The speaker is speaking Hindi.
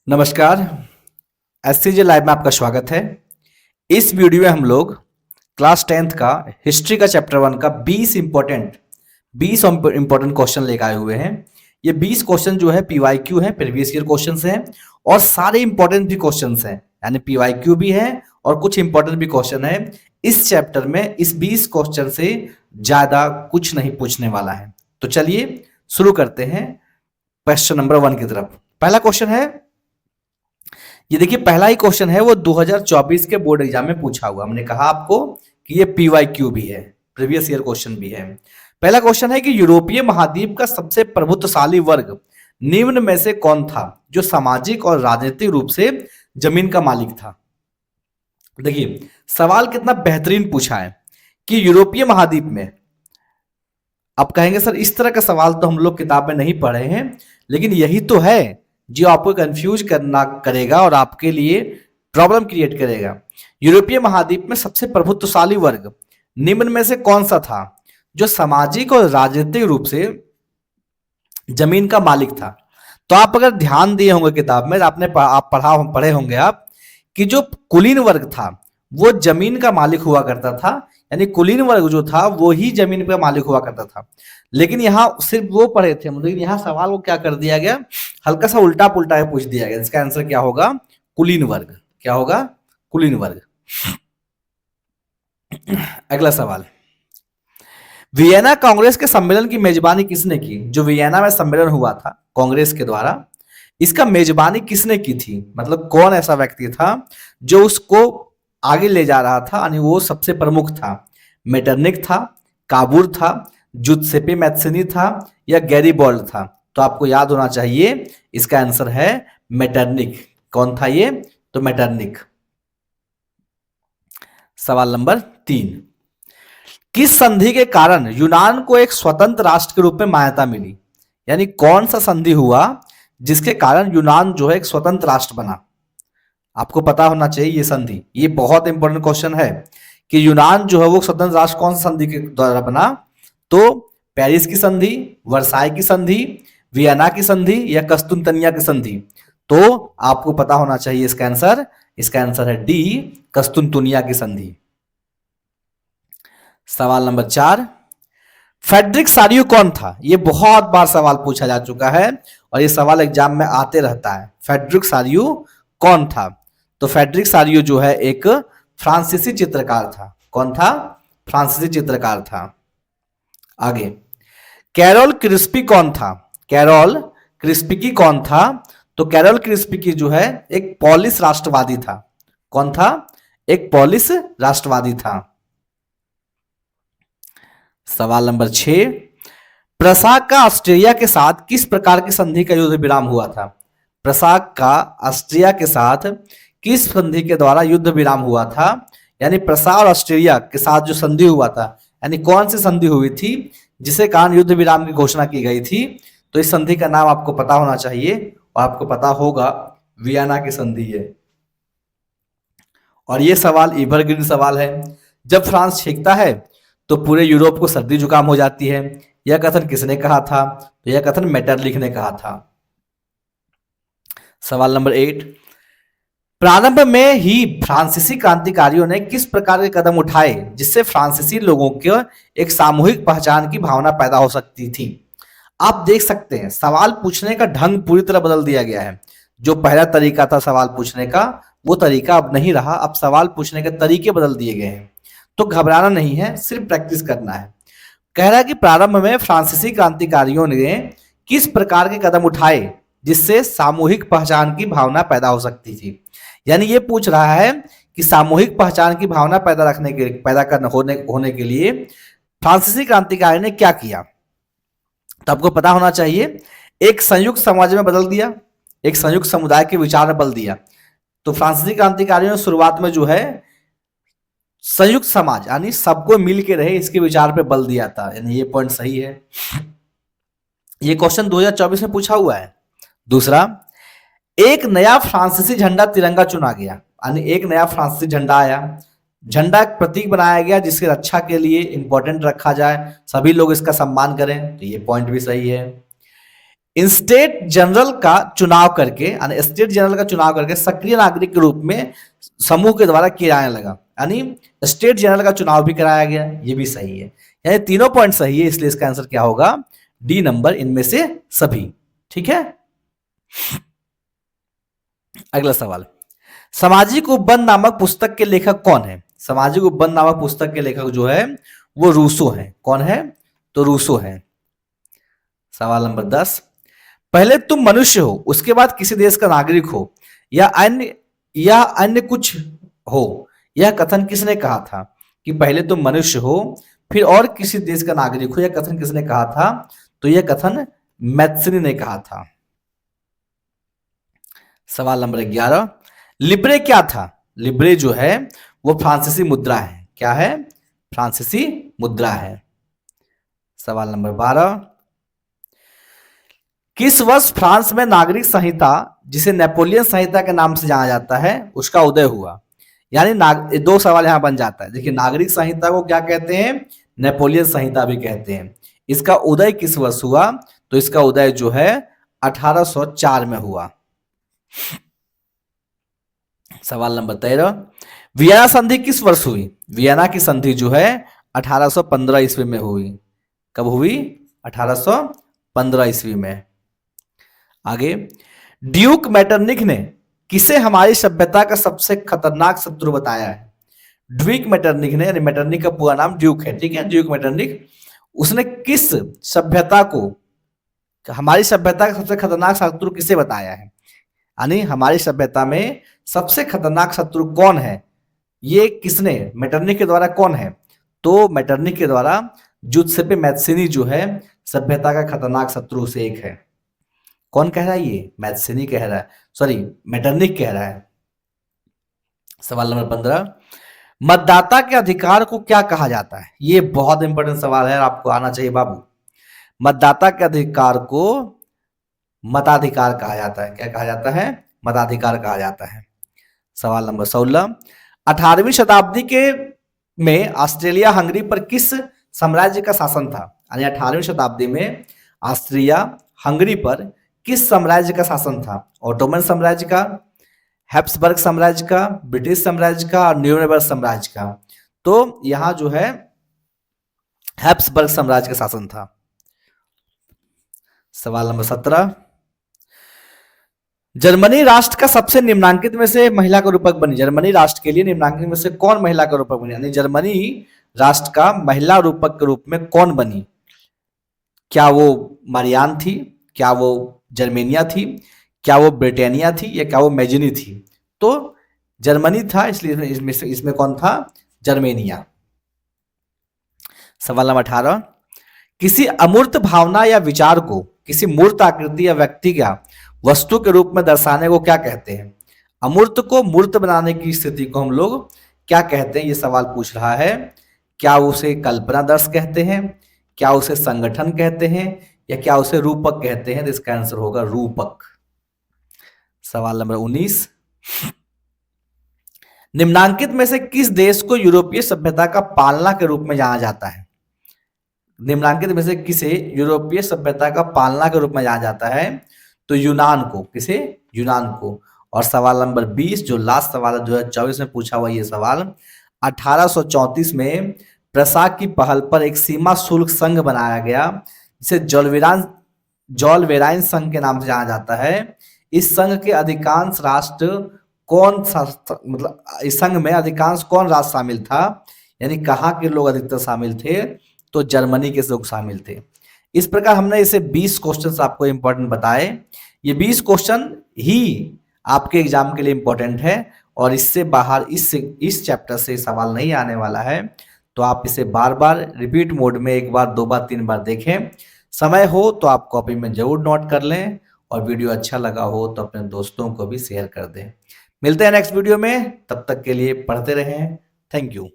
नमस्कार। एससीजे लाइव में आपका स्वागत है। इस वीडियो में हम लोग क्लास 10th का हिस्ट्री का चैप्टर 1 का 20 इंपॉर्टेंट क्वेश्चन लेकर आए हुए हैं। ये 20 क्वेश्चन जो है पीवाईक्यू है, प्रीवियस ईयर क्वेश्चंस हैं और सारे इंपॉर्टेंट भी क्वेश्चंस हैं, यानी पीवाईक्यू भी है और कुछ इंपॉर्टेंट भी क्वेश्चन है। इस चैप्टर में इस 20 क्वेश्चन से ज्यादा कुछ नहीं पूछने वाला है। तो चलिए शुरू करते हैं क्वेश्चन नंबर 1 की तरफ। पहला क्वेश्चन है, ये देखिए पहला ही क्वेश्चन है वो 2024 के बोर्ड एग्जाम में पूछा हुआ। हमने कहा आपको कि ये पीवाईक्यू भी है, प्रीवियस ईयर क्वेश्चन भी है। पहला क्वेश्चन है कि यूरोपीय महाद्वीप का सबसे प्रभुत्वशाली वर्ग निम्न में से कौन था जो सामाजिक और राजनीतिक रूप से जमीन का मालिक था। देखिए सवाल कितना बेहतरीन पूछा है कि यूरोपीय महाद्वीप में, आप कहेंगे सर इस तरह का सवाल तो हम लोग किताब में नहीं पढ़े हैं, लेकिन यही तो है जो आपको कंफ्यूज करना करेगा और आपके लिए प्रॉब्लम क्रिएट करेगा। यूरोपीय महाद्वीप में सबसे प्रभुत्वशाली वर्ग निम्न में से कौन सा था जो सामाजिक और राजनीतिक रूप से जमीन का मालिक था। तो आप अगर ध्यान दिए होंगे किताब में, आपने पढ़े होंगे आप कि जो कुलीन वर्ग था वो जमीन का मालिक हुआ करता था, यानी कुलीन वर्ग जो था वो ही जमीन का मालिक हुआ करता था। लेकिन यहाँ सिर्फ वो पढ़े थे, लेकिन यहाँ सवाल को क्या कर दिया गया, हल्का सा उल्टा पुल्टा पूछ दिया गया। इसका आंसर क्या होगा, कुलीन वर्ग। क्या होगा, कुलीन वर्ग। अगला सवाल, वियना कांग्रेस के सम्मेलन की मेजबानी किसने की। जो वियना में सम्मेलन हुआ था कांग्रेस के द्वारा, इसका मेजबानी किसने की थी, मतलब कौन ऐसा व्यक्ति था जो उसको आगे ले जा रहा था, यानी वो सबसे प्रमुख था। मेटरनिक था, काबूर था, जुत्सेपे मैत्सिनी था या गैरीबॉल्ड था। तो आपको याद होना चाहिए इसका आंसर है मेटरनिक। कौन था ये, तो मेटरनिक। सवाल नंबर 3, किस संधि के कारण यूनान को एक स्वतंत्र राष्ट्र के रूप में मान्यता मिली, यानी कौन सा संधि हुआ जिसके कारण यूनान जो है एक स्वतंत्र राष्ट्र बना। आपको पता होना चाहिए ये संधि, ये बहुत इंपॉर्टेंट क्वेश्चन है कि यूनान जो है वो स्वतंत्र राष्ट्र कौन सा संधि के द्वारा बना। तो पेरिस की संधि, वर्साई की संधि, वियना की संधि या कस्तुनतनिया की संधि। तो आपको पता होना चाहिए इसका आंसर है डी, कस्तुनतुनिया की संधि। सवाल नंबर 4, फ्रेडरिक सारियो कौन था। ये बहुत बार सवाल पूछा जा चुका है और ये सवाल एग्जाम में आते रहता है। फ्रेडरिक सारियो कौन था, तो फ्रेडरिक सारियो जो है एक फ्रांसीसी चित्रकार था। कौन था, फ्रांसीसी चित्रकार था। आगे, कैरोल क्रिस्पी कौन था। कैरोल क्रिस्पिकी कौन था, तो कैरोल क्रिस्पिकी जो है एक पोलिश राष्ट्रवादी था। कौन था, एक पोलिश राष्ट्रवादी था। सवाल नंबर 6, प्रसाग का ऑस्ट्रिया के साथ किस प्रकार की संधि का युद्ध विराम हुआ था। प्रसाग का ऑस्ट्रिया के साथ किस संधि के द्वारा युद्ध विराम हुआ था, यानी प्रसाग और ऑस्ट्रिया के साथ जो संधि हुआ था, यानी कौन सी संधि हुई थी जिसे कारण युद्ध विराम की घोषणा की गई थी। तो इस संधि का नाम आपको पता होना चाहिए और आपको पता होगा वियना की संधि है। और ये सवाल एवरग्रीन सवाल है। जब फ्रांस छींकता है तो पूरे यूरोप को सर्दी जुकाम हो जाती है। यह कथन किसने कहा था, तो यह कथन मेटरलिख ने कहा था। सवाल नंबर 8, प्रारंभ में ही फ्रांसीसी क्रांतिकारियों ने किस प्रकार के कदम उठाए जिससे फ्रांसीसी लोगों के एक सामूहिक पहचान की भावना पैदा हो सकती थी। आप देख सकते हैं सवाल पूछने का ढंग पूरी तरह बदल दिया गया है। जो पहला तरीका था सवाल पूछने का, वो तरीका अब नहीं रहा, अब सवाल पूछने के तरीके बदल दिए गए हैं। तो घबराना नहीं है, सिर्फ प्रैक्टिस करना है। कह रहा है कि प्रारंभ में फ्रांसीसी क्रांतिकारियों ने किस प्रकार के कदम उठाए जिससे सामूहिक पहचान की भावना पैदा हो सकती थी, यानी ये पूछ रहा है कि सामूहिक पहचान की भावना होने के लिए फ्रांसीसी क्रांतिकारी ने क्या किया। तो आपको पता होना चाहिए, एक संयुक्त समाज में बदल दिया, एक संयुक्त समुदाय के विचार में बदल दिया। तो फ्रांसीसी क्रांतिकारियों ने शुरुआत में जो है संयुक्त समाज यानी सबको मिल के रहे इसके विचार पे बल दिया था, यानी ये पॉइंट सही है। ये क्वेश्चन 2024 में पूछा हुआ है। दूसरा, एक नया फ्रांसीसी झंडा तिरंगा चुना गया, यानी एक नया फ्रांसीसी झंडा आया, झंडा एक प्रतीक बनाया गया जिसकी रक्षा के लिए इंपॉर्टेंट रखा जाए, सभी लोग इसका सम्मान करें। तो ये पॉइंट भी सही है। स्टेट जनरल का चुनाव करके, यानी स्टेट जनरल का चुनाव करके सक्रिय नागरिक के रूप में समूह के द्वारा किया जाने लगा, यानी स्टेट जनरल का चुनाव भी कराया गया। ये भी सही है, यानी तीनों पॉइंट सही है, इसलिए इसका आंसर क्या होगा, डी नंबर, इनमें से सभी। ठीक है, अगला सवाल, सामाजिक उपबंध नामक पुस्तक के लेखक कौन है? सामाजिक उपबंध नामक पुस्तक के लेखक जो है वो रूसो है। कौन है? तो रूसो है। सवाल नंबर 10, पहले तुम मनुष्य हो, उसके बाद किसी देश का नागरिक हो या अन्य कुछ हो, यह कथन किसने कहा था? कि पहले तुम मनुष्य हो फिर और किसी देश का नागरिक हो, यह कथन किसने कहा था? तो यह कथन मैत्सनी ने कहा था। सवाल नंबर 11, लिब्रे क्या था? लिब्रे जो है वो फ्रांसीसी मुद्रा है। क्या है? फ्रांसीसी मुद्रा है। सवाल नंबर 12, किस वर्ष फ्रांस में नागरिक संहिता, जिसे नेपोलियन संहिता के नाम से जाना जाता है, उसका उदय हुआ? यानी दो सवाल यहां बन जाता है। देखिए, नागरिक संहिता को क्या कहते हैं? नेपोलियन संहिता भी कहते हैं। इसका उदय किस वर्ष हुआ? तो इसका उदय जो है 1804 में हुआ। सवाल नंबर 13, वियना संधि किस वर्ष हुई? वियना की संधि जो है 1815 ईस्वी में हुई। कब हुई? 1815 ईस्वी में। आगे, ड्यूक मैटरनिक ने किसे हमारी सभ्यता का सबसे खतरनाक शत्रु बताया है? ड्यूक मैटरनिक ने, यानी मैटरनिक का पूरा नाम ड्यूक है, ठीक है, ड्यूक मैटरनिक, उसने किस सभ्यता को, हमारी सभ्यता का सबसे खतरनाक शत्रु किसे बताया है? यानी हमारी सभ्यता में सबसे खतरनाक शत्रु कौन है, ये किसने, मैटरनिक के द्वारा कौन है? तो मैटरनिक के द्वारा जुत्सेपे मैत्सिनी जो है सभ्यता का खतरनाक शत्रु से एक है। कौन कह रहा है? ये मैत्सिनी कह रहा है, सॉरी मैटरनिक कह रहा है। सवाल नंबर 15, मतदाता के अधिकार को क्या कहा जाता है? ये बहुत इंपॉर्टेंट सवाल है, आपको आना चाहिए बाबू। मतदाता के अधिकार को मताधिकार कहा जाता है। क्या कहा जाता है? मताधिकार कहा जाता है। सवाल नंबर 16, 18वीं शताब्दी के में ऑस्ट्रेलिया हंगरी पर किस साम्राज्य का शासन था? यानी 18वीं शताब्दी में ऑस्ट्रिया हंगरी पर किस साम्राज्य का शासन था? ऑटोमन साम्राज्य का, हैप्सबर्ग साम्राज्य का, ब्रिटिश साम्राज्य का और न्यूरेमबर्ग साम्राज्य का? तो यहां जो है हैप्सबर्ग साम्राज्य का शासन था। सवाल नंबर 17, जर्मनी राष्ट्र का सबसे निम्नांकित में से महिला का रूपक बनी। जर्मनी राष्ट्र के लिए निम्नांकित में से कौन महिला का रूपक बनी? यानी जर्मनी राष्ट्र का महिला रूपक के रूप में कौन बनी? क्या वो मारियान थी? क्या वो जर्मेनिया थी? क्या वो ब्रिटेनिया थी? या क्या वो मेजिनी थी? तो जर्मनी था, इसलिए इसमें कौन था? जर्मेनिया। सवाल नंबर 18, किसी अमूर्त भावना या विचार को किसी मूर्त आकृति या व्यक्ति या वस्तु के रूप में दर्शाने को क्या कहते हैं? अमूर्त को मूर्त बनाने की स्थिति को हम लोग क्या कहते हैं? ये सवाल पूछ रहा है। क्या उसे कल्पना दर्श कहते हैं? क्या उसे संगठन कहते हैं? या क्या उसे रूपक कहते हैं? तो इसका आंसर होगा रूपक। सवाल नंबर 19, निम्नांकित में से किस देश को यूरोपीय सभ्यता का पालना के रूप में जाना जाता है? निम्नांकित में से किसे यूरोपीय सभ्यता का पालना के रूप में जाना जाता है? तो यूनान को। किसे? यूनान को। और सवाल नंबर 20 जो लास्ट सवाल है 2024 में पूछा हुआ ये सवाल, 1834 में प्रसाग की पहल पर एक सीमा शुल्क संघ बनाया गया जिसे जॉलवेराइन संघ के नाम से जाना जाता है। इस संघ के अधिकांश राष्ट्र कौन सा, मतलब इस संघ में अधिकांश कौन राष्ट्र शामिल था? यानी कहाँ के लोग अधिकतर शामिल थे? तो जर्मनी के लोग शामिल थे। इस प्रकार हमने इसे 20 क्वेश्चन आपको इंपॉर्टेंट बताए। ये 20 क्वेश्चन ही आपके एग्जाम के लिए इंपॉर्टेंट है और इससे बाहर इस चैप्टर से सवाल नहीं आने वाला है। तो आप इसे बार बार रिपीट मोड में 1 बार 2 बार 3 बार देखें। समय हो तो आप कॉपी में जरूर नोट कर लें और वीडियो अच्छा लगा हो तो अपने दोस्तों को भी शेयर कर दें। मिलते हैं नेक्स्ट वीडियो में, तब तक के लिए पढ़ते रहें। Thank you.